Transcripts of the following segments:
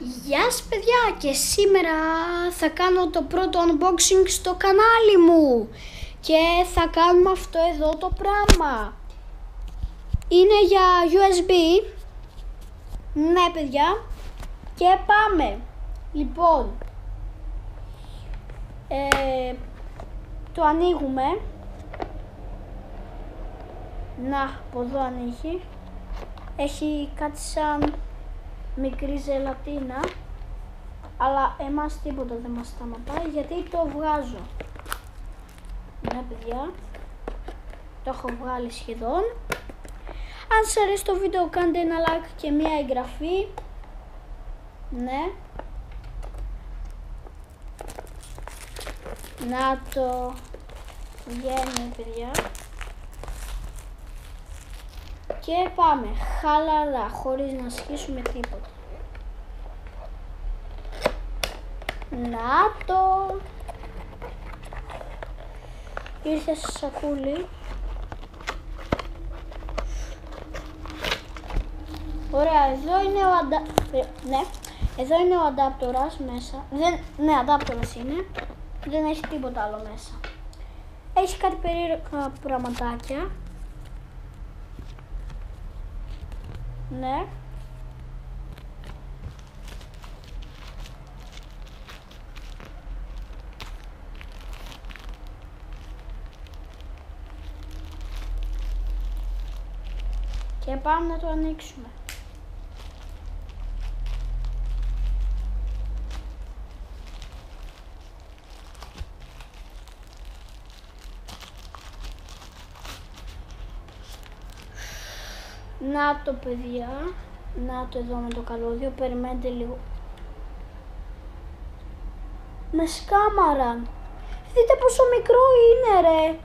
Γεια σας παιδιά, και σήμερα θα κάνω το πρώτο unboxing στο κανάλι μου και θα κάνουμε αυτό εδώ το πράγμα. Είναι για USB. Ναι παιδιά, και πάμε. Λοιπόν, το ανοίγουμε. Να, από εδώ ανοίγει. Έχει κάτι σαν μικρή ζελατίνα, αλλά εμάς τίποτα δεν μας σταματάει γιατί το βγάζω. Ναι παιδιά, το έχω βγάλει σχεδόν. Αν σας αρέσει το βίντεο κάντε ένα like και μια εγγραφή. Ναι. Να το βγαίνει παιδιά. Και πάμε, χαλαρά, χωρίς να σχίσουμε τίποτα. Να το! Ήρθε σε σακούλι. Ωραία, εδώ είναι ο ναι, εδώ είναι ο αντάπτορας μέσα. Ναι, αντάπτορας είναι. Δεν έχει τίποτα άλλο μέσα. Έχει κάτι περίεργα πραγματάκια. Ναι. Και πάμε να το ανοίξουμε. Να το παιδιά, να το εδώ με το καλώδιο, περιμένετε λίγο. Με σκάμαραν. Δείτε πόσο μικρό είναι ρε.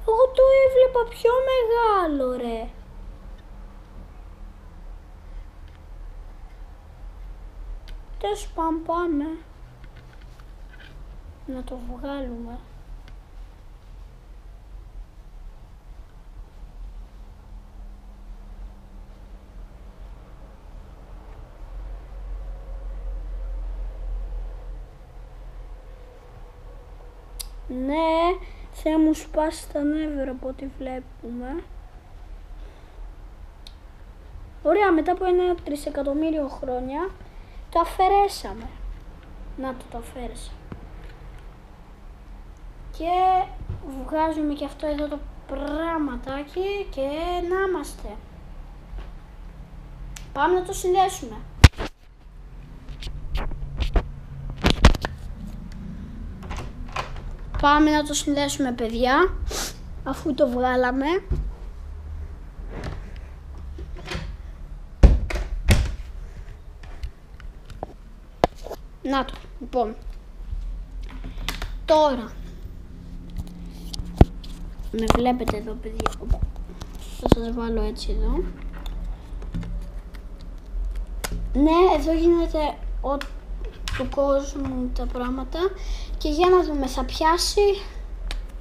Εγώ το έβλεπα πιο μεγάλο ρε. Τέλος πάντων, πάμε να το βγάλουμε. Ναι, θα μου σπάσει τα νεύρα από ό,τι βλέπουμε. Ωραία, μετά από 1 τρισεκατομμύριο χρόνια το αφαιρέσαμε. Να το αφαίρεσα. Και βγάζουμε και αυτό εδώ το πράγματάκι και να είμαστε. Πάμε να το συνδέσουμε. Πάμε να το συνδέσουμε παιδιά, αφού το βγάλαμε. Να το, λοιπόν. Τώρα. Με βλέπετε εδώ παιδιά. Θα σας βάλω έτσι εδώ. Ναι, εδώ γίνεται του κόσμου τα πράγματα. Και για να δούμε, θα πιάσει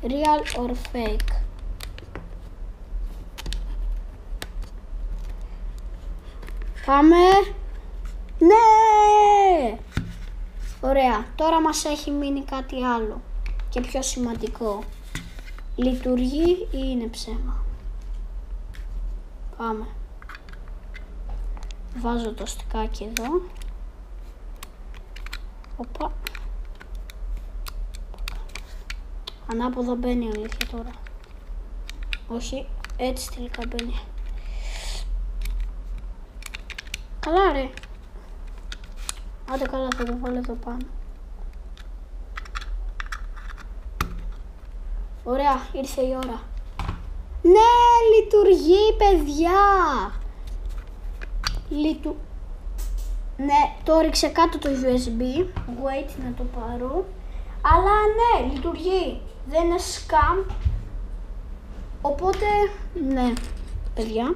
real or fake. Πάμε. Ναι! Ωραία, τώρα μας έχει μείνει κάτι άλλο και πιο σημαντικό. Λειτουργεί ή είναι ψέμα. Πάμε. Βάζω το στικάκι εδώ. Οπα. Ανάποδα μπαίνει αλήθεια τώρα. Όχι, έτσι τελικά μπαίνει. Καλά ρε. Άντε καλά, θα το βάλω εδώ πάνω. Ωραία, ήρθε η ώρα. Ναι, λειτουργεί παιδιά. Ναι, το ρίξε κάτω το USB. Wait να το πάρω. Αλλά ναι, λειτουργεί. Δεν είναι scam. Οπότε, ναι, παιδιά.